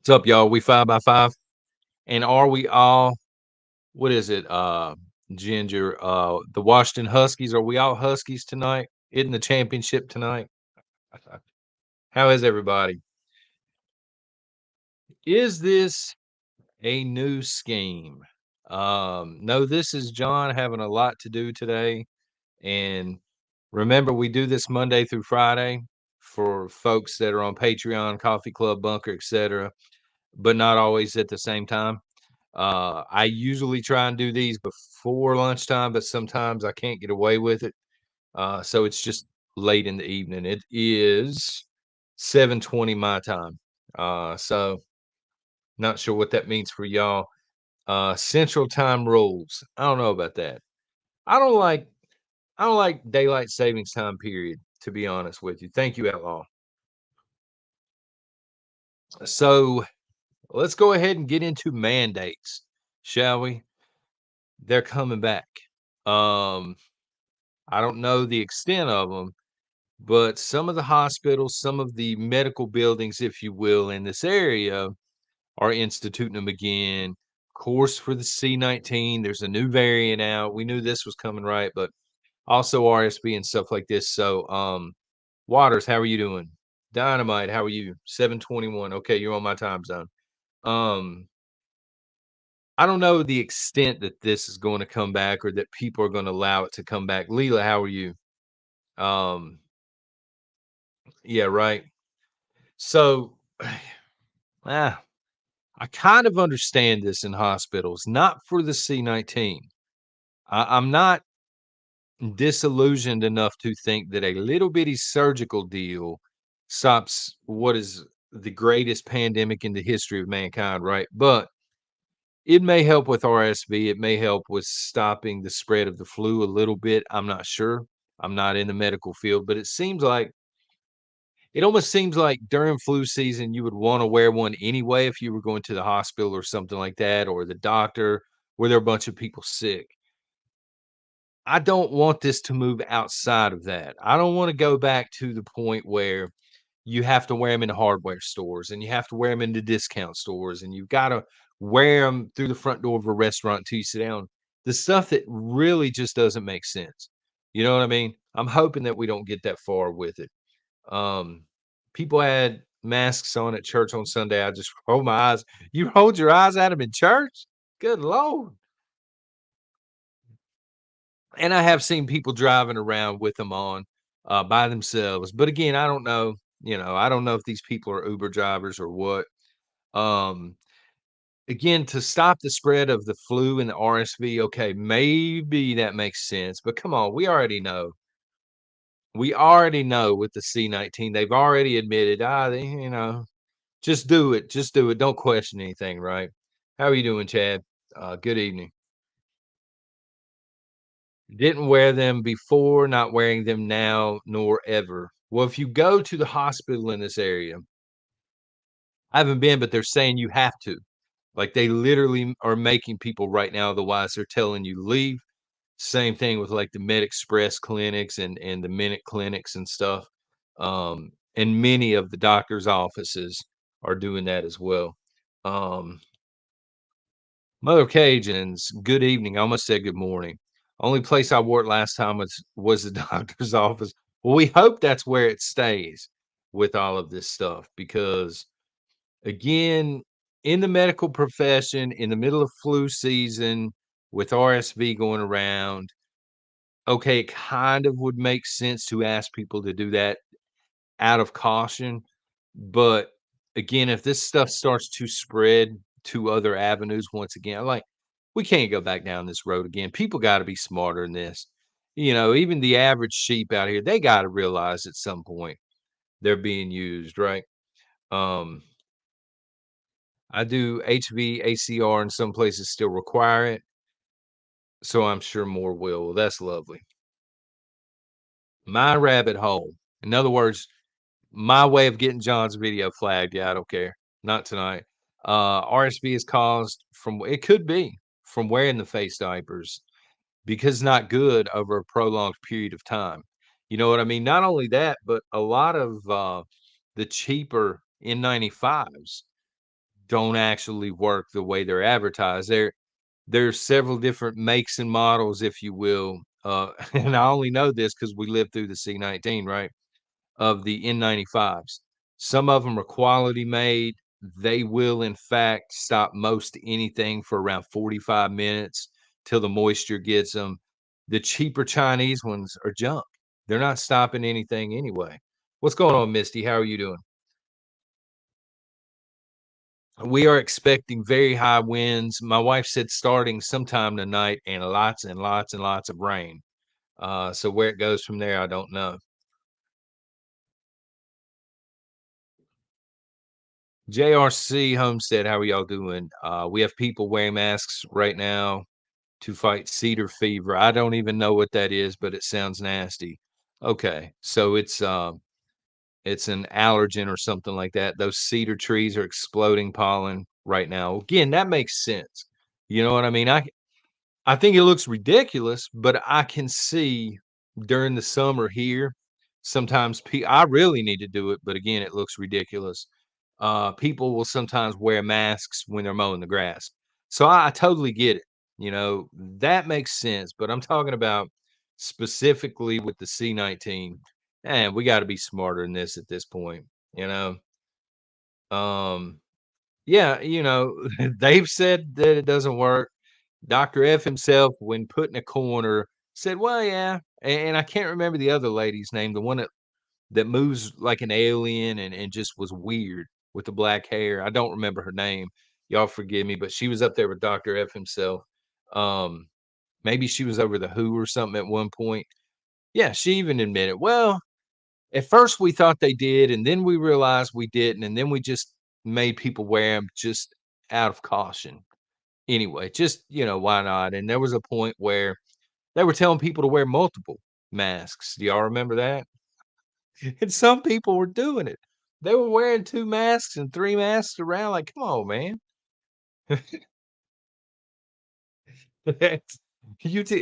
What's up, y'all? We 5 by 5. And are we all what is it? Ginger, the Washington Huskies. Are we all Huskies tonight? In the championship tonight? How is everybody? Is this a new scheme? No, this is John having a lot to do today. And remember, we do this Monday through Friday for folks that are on Patreon, Coffee Club, Bunker, etc., but not always at the same time. I usually try and do these before lunchtime, but sometimes I can't get away with it. So it's just late in the evening. It is 7:20 my time. So not sure what that means for y'all. Central time rules. I don't know about that. I don't like I don't like daylight savings time period, to be honest with you. Thank you, Outlaw. So let's go ahead and get into mandates, shall we? They're coming back. Um, I don't know the extent of them, but some of the hospitals, some of the medical buildings, if you will, in this area are instituting them again. Of course, for the C-19, there's a new variant out. We knew this was coming, right? But also RSV and stuff like this. So, Waters, how are you doing? Dynamite, how are you? 7:21. Okay, you're on my time zone. Um, I don't know the extent that this is going to come back or that people are going to allow it to come back. Leela, how are you? Um, yeah, right. So, ah, I kind of understand this in hospitals, not for the C-19. I'm not disillusioned enough to think that a little bitty surgical deal stops what is the greatest pandemic in the history of mankind, right? But it may help with RSV. It may help with stopping the spread of the flu a little bit. I'm not sure. I'm not in the medical field, but it almost seems like during flu season, you would wanna wear one anyway if you were going to the hospital or something like that, or the doctor, where there are a bunch of people sick. I don't want this to move outside of that. I don't wanna go back to the point where you have to wear them in the hardware stores, and you have to wear them in the discount stores, and you've gotta wear them through the front door of a restaurant till you sit down. The stuff that really just doesn't make sense. You know what I mean? I'm hoping that we don't get that far with it. Um, People had masks on at church on Sunday. I just rolled my eyes. You rolled your eyes at them in church? Good Lord. And I have seen people driving around with them on by themselves. But again, I don't know. I don't know if these people are Uber drivers or what. Um, Again, to stop the spread of the flu and the RSV, okay, maybe that makes sense. But come on, we already know. We already know with the C-19, they've already admitted, just do it. Just do it. Don't question anything, right? How are you doing, Chad? Good evening. Didn't wear them before, not wearing them now, nor ever. Well, if you go to the hospital in this area, I haven't been, but they're saying you have to. Like they literally are making people right now, otherwise they're telling you leave. Same thing with like the Med Express clinics and the Minute clinics and stuff. And many of the doctors' offices are doing that as well. Um, Mother Cajuns, good evening. I almost said good morning. Only place I wore it last time was the doctor's office. Well, we hope that's where it stays with all of this stuff because again, in the medical profession, in the middle of flu season, with RSV going around, okay, it kind of would make sense to ask people to do that out of caution. But again, if this stuff starts to spread to other avenues once again, like we can't go back down this road again. People got to be smarter than this. Even the average sheep out here, they got to realize at some point they're being used, right? Um, I do HVACR and some places still require it, so I'm sure more will. Well, that's lovely. My rabbit hole. In other words, my way of getting John's video flagged. Yeah, I don't care. Not tonight. RSV is caused from it could be from wearing the face diapers because it's not good over a prolonged period of time. You know what I mean? Not only that, but a lot of the cheaper N95s don't actually work the way they're advertised. There's several different makes and models, if you will, and I only know this because we lived through the C-19, right, of the N95s. Some of them are quality made. They will, in fact, stop most anything for around 45 minutes till the moisture gets them. The cheaper Chinese ones are junk. They're not stopping anything anyway. What's going on, Misty? How are you doing? We are expecting very high winds. My wife said starting sometime tonight and lots and lots and lots of rain. So where it goes from there, I don't know. JRC Homestead, how are y'all doing? We have people wearing masks right now to fight cedar fever. I don't even know what that is, but it sounds nasty. Okay, so it's an allergen or something like that. Those cedar trees are exploding pollen right now. Again, that makes sense. You know what I mean? I think it looks ridiculous, but I can see during the summer here, sometimes I really need to do it, but again, it looks ridiculous. People will sometimes wear masks when they're mowing the grass. So I totally get it. You know, that makes sense. But I'm talking about specifically with the C-19. And we got to be smarter than this at this point. You know, um, yeah, they've said that it doesn't work. Dr. F himself, when put in a corner, said, "Well, yeah." And I can't remember the other lady's name, the one that moves like an alien and just was weird with the black hair. I don't remember her name. Y'all forgive me, but she was up there with Dr. F himself. Um, Maybe she was over the Who or something at one point. Yeah, she even admitted, well, at first we thought they did, and then we realized we didn't, and then we just made people wear them just out of caution. Anyway, just, why not? And there was a point where they were telling people to wear multiple masks. Do y'all remember that? And some people were doing it. They were wearing 2 masks and 3 masks around, like, "Come on, man." That's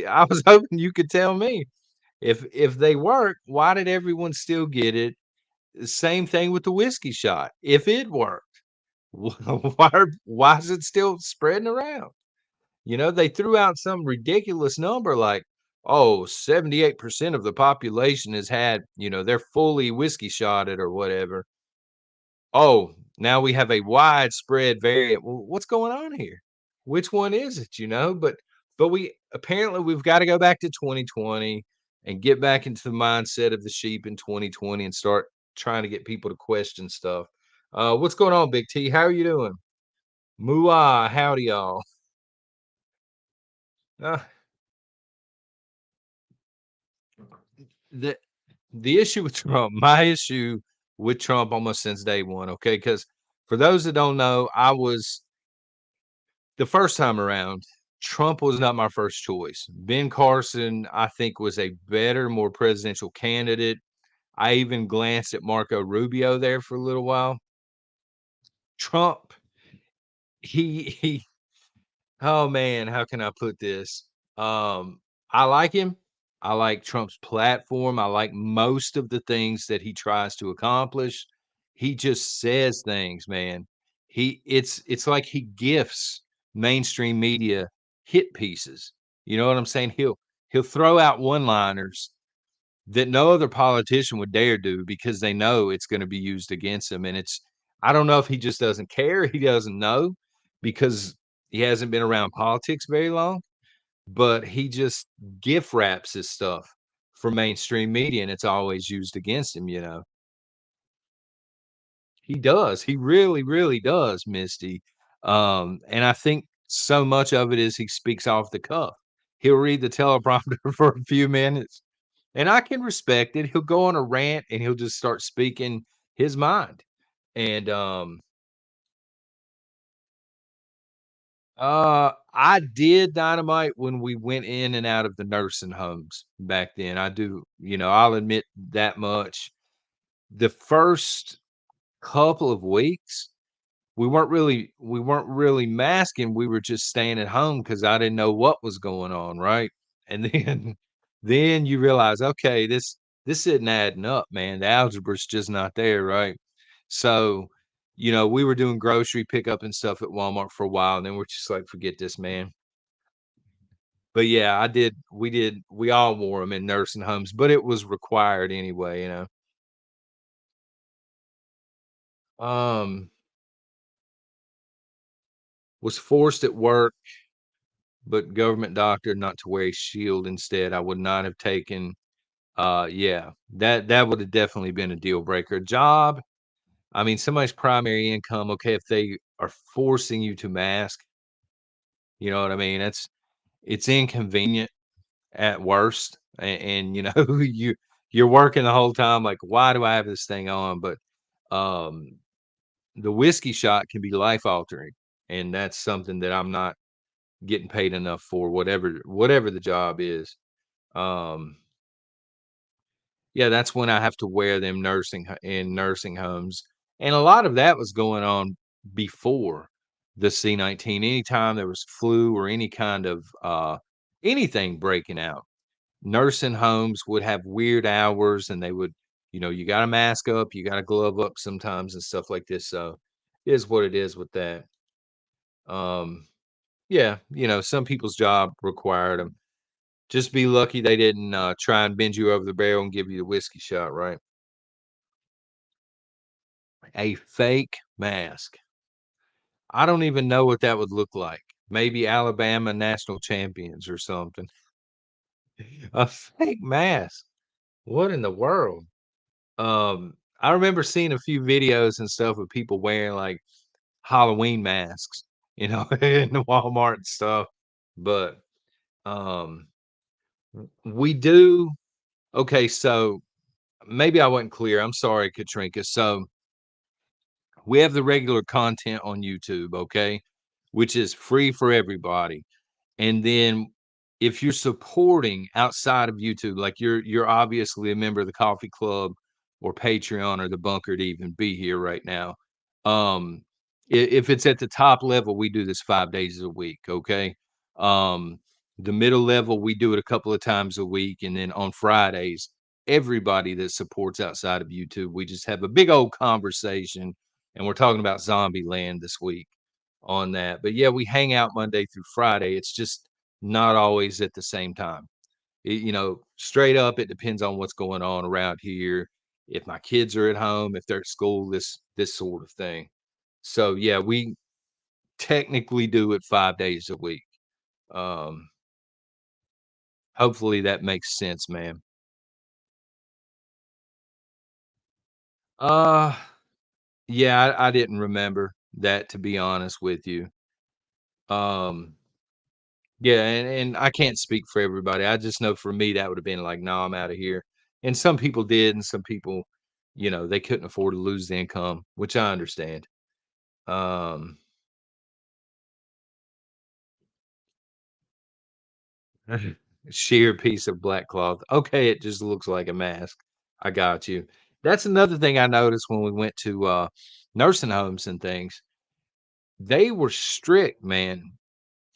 I was hoping you could tell me. If they work, why did everyone still get it? Same thing with the whiskey shot. If it worked, why is it still spreading around? They threw out some ridiculous number like, "Oh, 78% of the population has had, they're fully whiskey shotted," or whatever. Oh, now we have a widespread variant. Well, what's going on here? Which one is it, But we've gotta go back to 2020 and get back into the mindset of the sheep in 2020 and start trying to get people to question stuff. What's going on, Big T? How are you doing? Mooah, howdy y'all. Uh, the the issue with Trump, my issue with Trump almost since day one, okay? Because for those that don't know, I was the first time around, Trump was not my first choice. Ben Carson, I think, was a better, more presidential candidate. I even glanced at Marco Rubio there for a little while. Trump, he oh man, how can I put this? I like him. I like Trump's platform. I like most of the things that he tries to accomplish. He just says things, man. It's like he gifts mainstream media hit pieces. You know what I'm saying? He'll throw out one-liners that no other politician would dare do because they know it's gonna be used against him, and I don't know if he just doesn't care, he doesn't know because he hasn't been around politics very long, but he just gift wraps his stuff for mainstream media, and it's always used against him. He does, he really, really does, Misty, and I think so much of it is he speaks off the cuff. He'll read the teleprompter for a few minutes, and I can respect it. He'll go on a rant and he'll just start speaking his mind. And I did dynamite when we went in and out of the nursing homes back then. I do, I'll admit that much. The first couple of weeks, we weren't really masking. We were just staying at home because I didn't know what was going on, right? And then then you realize, okay, this isn't adding up, man. The algebra's just not there, right? So we were doing grocery pickup and stuff at Walmart for a while, and then we're just like, "Forget this, man." But yeah, we all wore them in nursing homes, but it was required anyway. Um, was forced at work, but government doctor not to wear a shield instead. I would not have taken yeah, that would have definitely been a deal breaker. Job, I mean, somebody's primary income, okay, if they are forcing you to mask, you know what I mean? It's inconvenient at worst. And you're working the whole time, like, why do I have this thing on? But um the whiskey shot can be life altering. And that's something that I'm not getting paid enough for, whatever the job is. Um Yeah, that's when I have to wear them in nursing homes, and a lot of that was going on before the C-19. Anytime there was flu or any kind of, anything breaking out, nursing homes would have weird hours, and they would you gotta mask up, you gotta glove up sometimes and stuff like this, so, it is what it is with that. Um, yeah, some people's job required them. Just be lucky they didn't, try and bend you over the barrel and give you the whiskey shot, right? A fake mask. I don't even know what that would look like. Maybe Alabama national champions or something. A fake mask. What in the world? I remember seeing a few videos and stuff of people wearing like Halloween masks, in the Walmart and stuff. But um we do okay, so maybe I wasn't clear. I'm sorry, Katrinka. So we have the regular content on YouTube, okay, which is free for everybody. And then if you're supporting outside of YouTube, like you're obviously a member of the coffee club or Patreon or the bunker to even be here right now. Um, if it's at the top level, we do this 5 days a week. Okay. Um, the middle level, we do it a couple of times a week. And then on Fridays, everybody that supports outside of YouTube, we just have a big old conversation. And we're talking about Zombie Land this week on that. But yeah, we hang out Monday through Friday. It's just not always at the same time. Straight up, it depends on what's going on around here. If my kids are at home, if they're at school, this sort of thing. So yeah, we technically do it 5 days a week. Um, hopefully that makes sense, man. Uh yeah, I didn't remember that, to be honest with you. Um Yeah, and I can't speak for everybody. I just know for me that would have been like, "No, I'm out of here." And some people did, and some people, they couldn't afford to lose the income, which I understand. Um, sheer piece of black cloth. Okay, it just looks like a mask. I got you. That's another thing I noticed when we went to nursing homes and things. They were strict, man.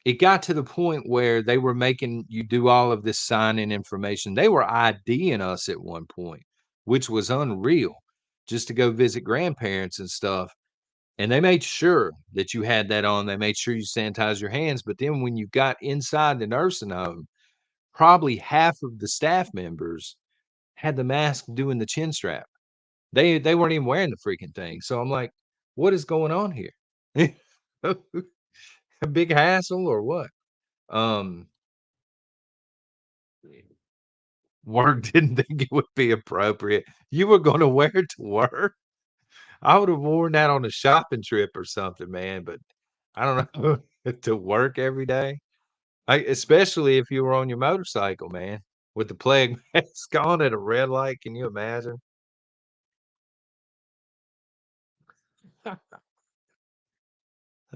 It got to the point where they were making you do all of this sign-in information. They were IDing us at one point, which was unreal, just to go visit grandparents and stuff, and they made sure that you had that on. They made sure you sanitize your hands, but then when you got inside the nursing home, probably half of the staff members had the mask doing the chin strap. They weren't even wearing the freaking thing, so I'm like, "What is going on here?" A big hassle or what? Um Work didn't think it would be appropriate. You were gonna wear it to work? I would have worn that on a shopping trip or something, man, but I don't know, to work every day? Especially if you were on your motorcycle, man, with the plague mask on at a red light, can you imagine?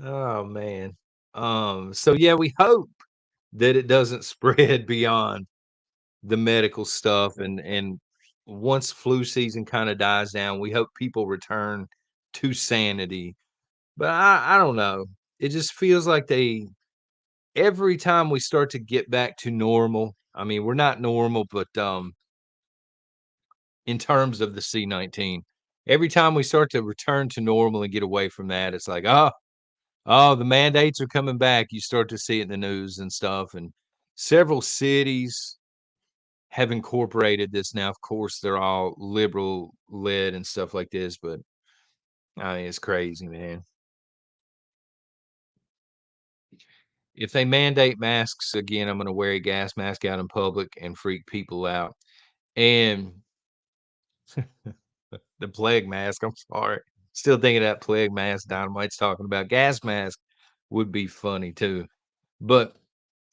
Oh, man. So yeah, we hope that it doesn't spread beyond the medical stuff, and once flu season kinda dies down, we hope people return to sanity. But I don't know. It just feels like they every time we start to get back to normal, I mean, we're not normal, but, in terms of the C-19, Every time we start to return to normal and get away from that, it's like, oh, the mandates are coming back. You start to see it in the news and stuff. And several cities have incorporated this now. Of course, they're all liberal led and stuff like this, but I mean, it's crazy, man. If they mandate masks again, I'm going to wear a gas mask out in public and freak people out. And the plague mask, I'm sorry. Still thinking of that plague mask Dynamite's talking about. Gas mask would be funny too. But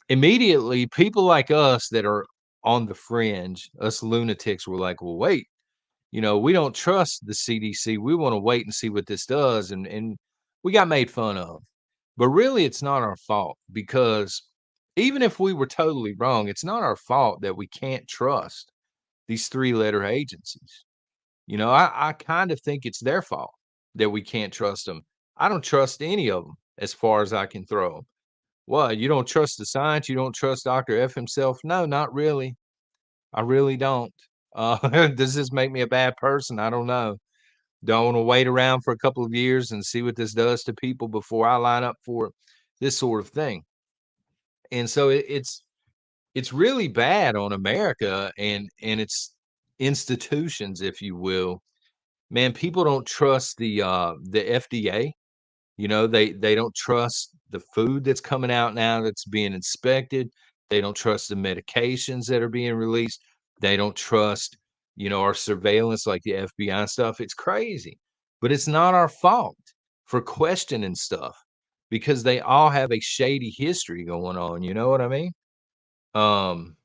immediately, people like us that are on the fringe, us lunatics were like, well, wait, we don't trust the CDC. We want to wait and see what this does. And we got made fun of. But really, it's not our fault because even if we were totally wrong, it's not our fault that we can't trust these three-letter agencies. I kind of think it's their fault that we can't trust them. I don't trust any of them as far as I can throw them. What, you don't trust the science? You don't trust Dr. F himself? No, not really. I really don't. Does this make me a bad person? I don't know. Do I want to wait around for a couple of years and see what this does to people before I line up for this sort of thing? And so it's really bad on America and its institutions, if you will. Man, people don't trust the FDA. They don't trust the food that's coming out now that's being inspected. They don't trust the medications that are being released. They don't trust, our surveillance like the FBI and stuff. It's crazy. But it's not our fault for questioning stuff because they all have a shady history going on. You know what I mean? Um,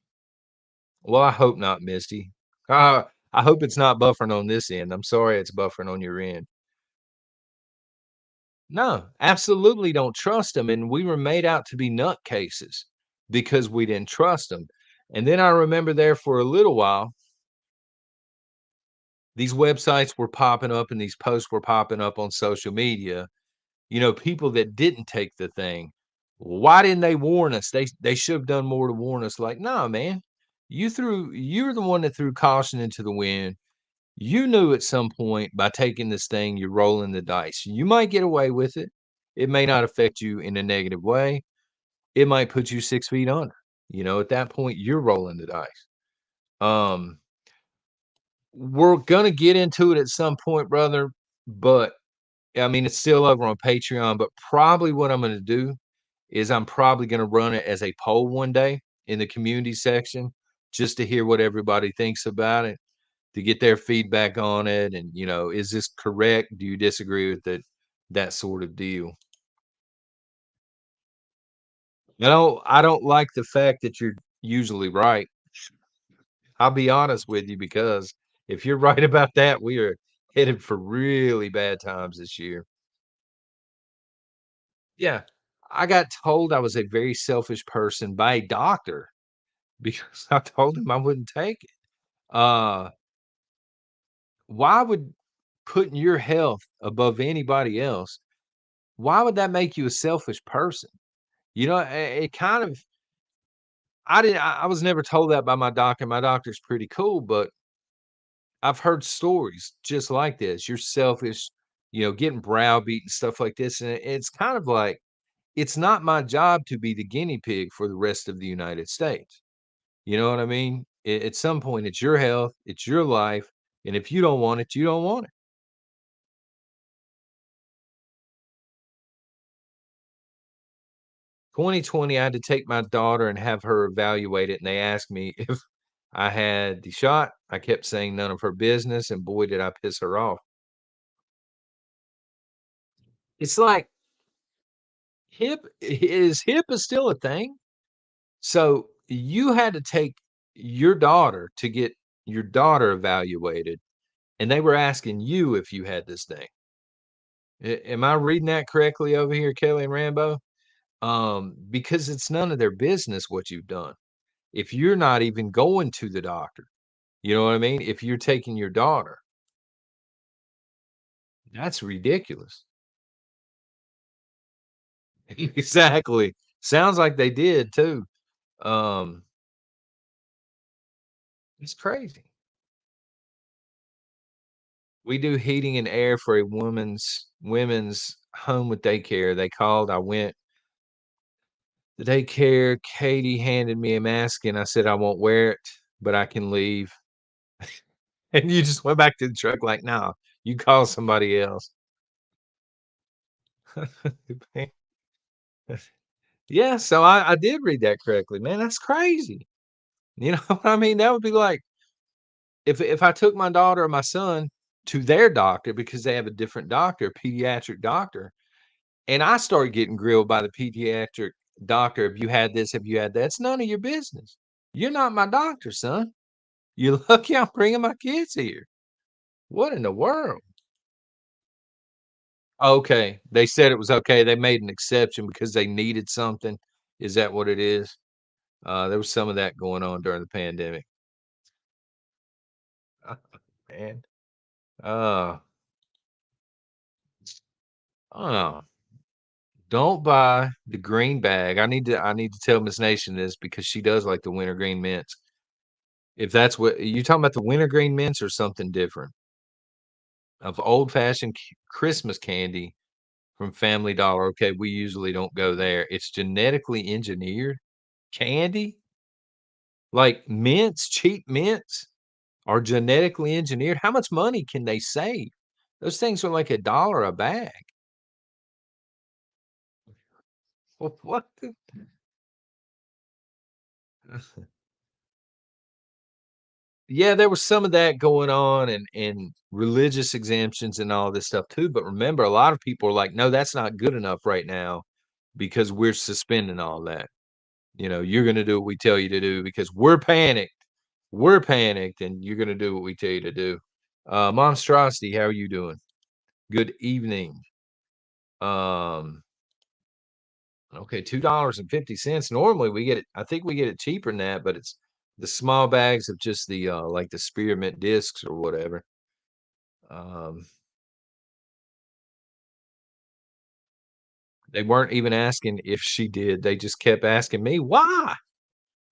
well, I hope not, Misty. I hope it's not buffering on this end. I'm sorry it's buffering on your end. No, absolutely don't trust them, and we were made out to be nutcases because we didn't trust them. And then I remember there for a little while, these websites were popping up and these posts were popping up on social media, people that didn't take the thing. Why didn't they warn us? They should have done more to warn us. Like, nah, man, you're the one that threw caution into the wind. You knew at some point by taking this thing, you're rolling the dice. You might get away with it. It may not affect you in a negative way. It might put you 6 feet under. At that point, you're rolling the dice. Um, we're gonna get into it at some point, brother, but I mean, it's still over on Patreon, but probably what I'm gonna do is I'm probably gonna run it as a poll one day in the community section just to hear what everybody thinks about it, to get their feedback on it. And, is this correct? Do you disagree with it? That sort of deal. I don't like the fact that you're usually right. I'll be honest with you because if you're right about that, we are headed for really bad times this year. Yeah. I got told I was a very selfish person by a doctor because I told him I wouldn't take it. Uh, why would putting your health above anybody else, why would that make you a selfish person? It kind of I was never told that by my doctor. My doctor's pretty cool, but I've heard stories just like this. You're selfish, getting browbeat and stuff like this. And it's kind of like it's not my job to be the guinea pig for the rest of the United States. You know what I mean? At some point, it's your health, it's your life. And if you don't want it, you don't want it. 2020, I had to take my daughter and have her evaluate it. And they asked me if I had the shot. I kept saying none of her business. And boy, did I piss her off. It's like hip is still a thing. So you had to take your daughter to get your daughter evaluated, and they were asking you if you had this thing. Am I reading that correctly over here, Kelly and Rambo? Because it's none of their business what you've done. If you're not even going to the doctor, you know what I mean? If you're taking your daughter, that's ridiculous. Exactly. Sounds like they did too. Um, it's crazy. we do heating and air for a women's home with daycare. They called, I went. The daycare, Katie handed me a mask, and I said, "I won't wear it, but I can leave." And you just went back to the truck like, "No, you call somebody else." Yeah, so I did read that correctly, man, that's crazy. You know what I mean? That would be like if I took my daughter or my son to their doctor because they have a different doctor, pediatric doctor, and I started getting grilled by the pediatric doctor, "Have you had this? Have you had that?" It's none of your business. You're not my doctor, son. You're lucky I'm bringing my kids here. What in the world? Okay, they said it was okay. They made an exception because they needed something. Is that what it is? There was some of that going on during the pandemic. Man. Uh, uh, don't buy the green bag. I need to tell Miss Nation this because she does like the winter green mints. If that's what you talking about, the winter green mints or something different of old fashioned Christmas candy from Family Dollar. Okay, we usually don't go there. It's genetically engineered candy, like mints, cheap mints are genetically engineered. How much money can they save? Those things are like $1 a bag. Well, what the Yeah, there was some of that going on and religious exemptions and all this stuff too, but remember, a lot of people are like, "No, that's not good enough right now because we're suspending all that." You're gonna do what we tell you to do because we're panicked. We're panicked, and you're gonna do what we tell you to do. Monstrosity, how are you doing? Good evening. Um, okay, $2.50. Normally we get it, I think we get it cheaper than that, but it's the small bags of just the like the spearmint discs or whatever. Um, they weren't even asking if she did. They just kept asking me, why?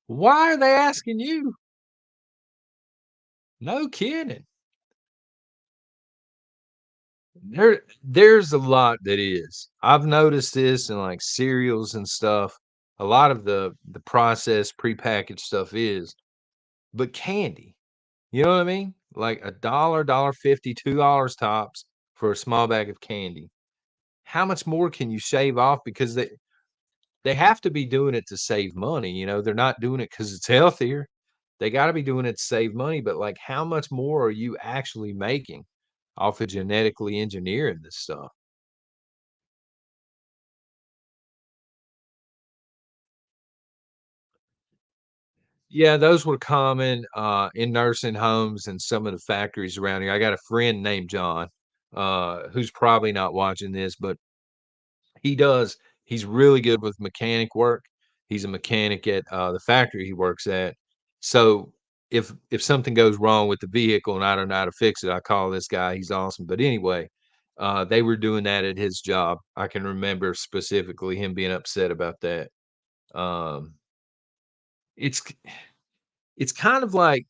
Why are they asking you? No kidding. There's a lot that is. I've noticed this in, like, cereals and stuff. A lot of the processed, prepackaged stuff is, but candy, you know what I mean? Like a dollar, dollar 50, $2 tops for a small bag of candy. How much more can you shave off? Because they have to be doing it to save money, they're not doing it because it's healthier. They gotta be doing it to save money, but, like, how much more are you actually making off of genetically engineering this stuff? Yeah, those were common, in nursing homes and some of the factories around here. I got a friend named John, who's probably not watching this, but he does he's really good with mechanic work. He's a mechanic at, the factory he works at. So, if something goes wrong with the vehicle and I don't know how to fix it, I call this guy, he's awesome. But anyway, they were doing that at his job. I can remember specifically him being upset about that. Um, it's it's kind of like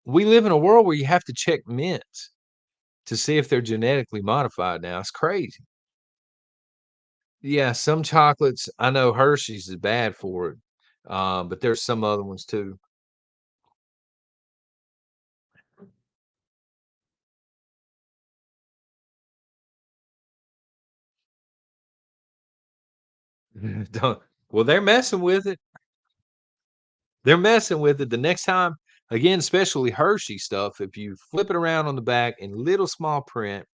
we live in a world where you have to check mints to see if they're genetically modified now. It's crazy. Yeah, some chocolates, I know Hershey's is bad for it, but there's some other ones too. Don't Well, they're messing with it. They're messing with it. The next time, again, especially Hershey stuff, if you flip it around on the back in little small print,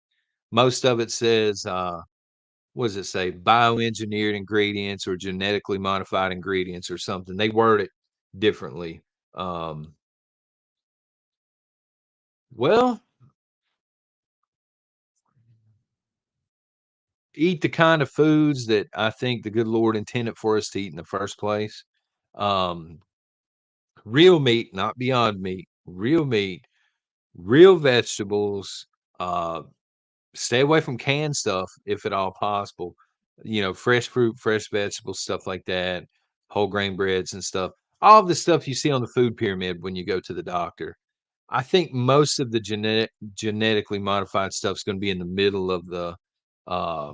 most of it says, what does it say? Bioengineered ingredients or genetically modified ingredients or something. They word it differently. Um, well, eat the kind of foods that I think the good Lord intended for us to eat in the first place. Um, Real meat, not Beyond Meat, real vegetables. Stay away from canned stuff if at all possible. Fresh fruit, fresh vegetables, stuff like that, whole grain breads and stuff. All of the stuff you see on the food pyramid when you go to the doctor. I think most of the genetically modified stuff's gonna be in the middle of the, uh,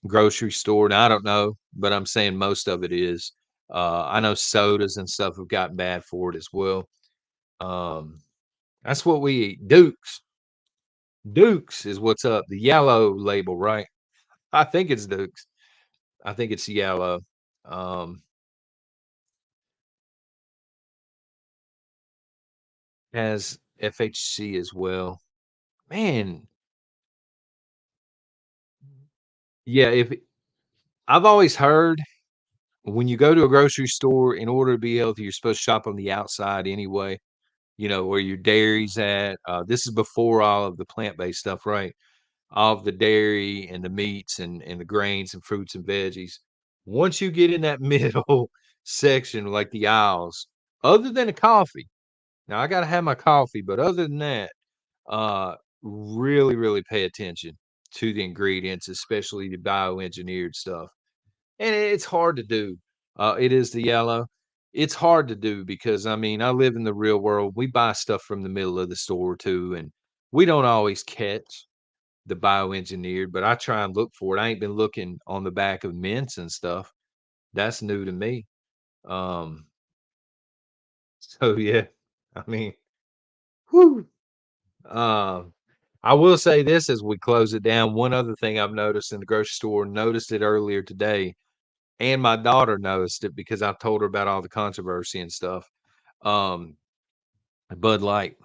grocery store. Now, I don't know, but I'm saying most of it is. I know sodas and stuff have gotten bad for it as well. Um, that's what we eat. Dukes. Dukes is what's up. The yellow label, right? I think it's Dukes. I think it's yellow. Um, has FHC as well. Man, yeah, if I've always heard when you go to a grocery store, in order to be healthy, you're supposed to shop on the outside anyway, where your dairy's at. This is before all of the plant-based stuff, right? All of the dairy and the meats and the grains and fruits and veggies. Once you get in that middle section, like the aisles, other than a coffee, now I gotta have my coffee, but other than that, really, really pay attention to the ingredients, especially the bioengineered stuff. And it's hard to do. It is the yellow. It's hard to do because I mean, I live in the real world. We buy stuff from the middle of the store too, and we don't always catch the bioengineered, but I try and look for it. I ain't been looking on the back of mints and stuff. That's new to me. Um, so yeah, I mean, whew. Um, I will say this as we close it down. One other thing I've noticed in the grocery store, noticed it earlier today, and my daughter noticed it because I've told her about all the controversy and stuff. Um, Bud Light,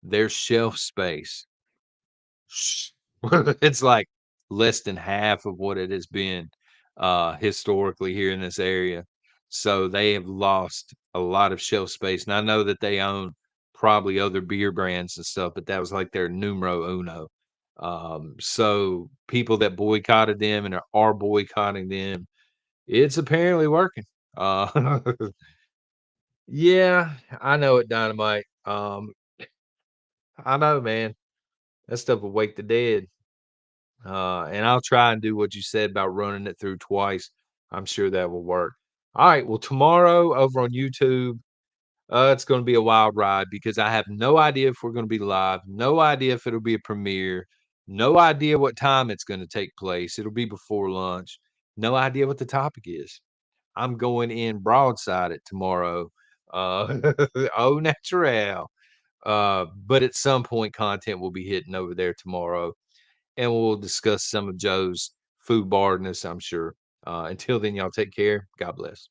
their shelf space, it's like less than half of what it has been historically here in this area. So they have lost a lot of shelf space. And I know that they own probably other beer brands and stuff, but that was like their numero uno. So people that boycotted them and are boycotting them, it's apparently working. Uh, yeah, I know it, Dynamite. I know, man. That stuff will wake the dead. And I'll try and do what you said about running it through twice. I'm sure that will work. All right. Well, tomorrow over on YouTube, it's going to be a wild ride because I have no idea if we're going to be live, no idea if it'll be a premiere, no idea what time it's going to take place. It'll be before lunch, no idea what the topic is. I'm going in broadside it tomorrow. Au natural. But at some point, content will be hitting over there tomorrow, and we'll discuss some of Joe's food barredness, I'm sure. Until then, y'all take care. God bless.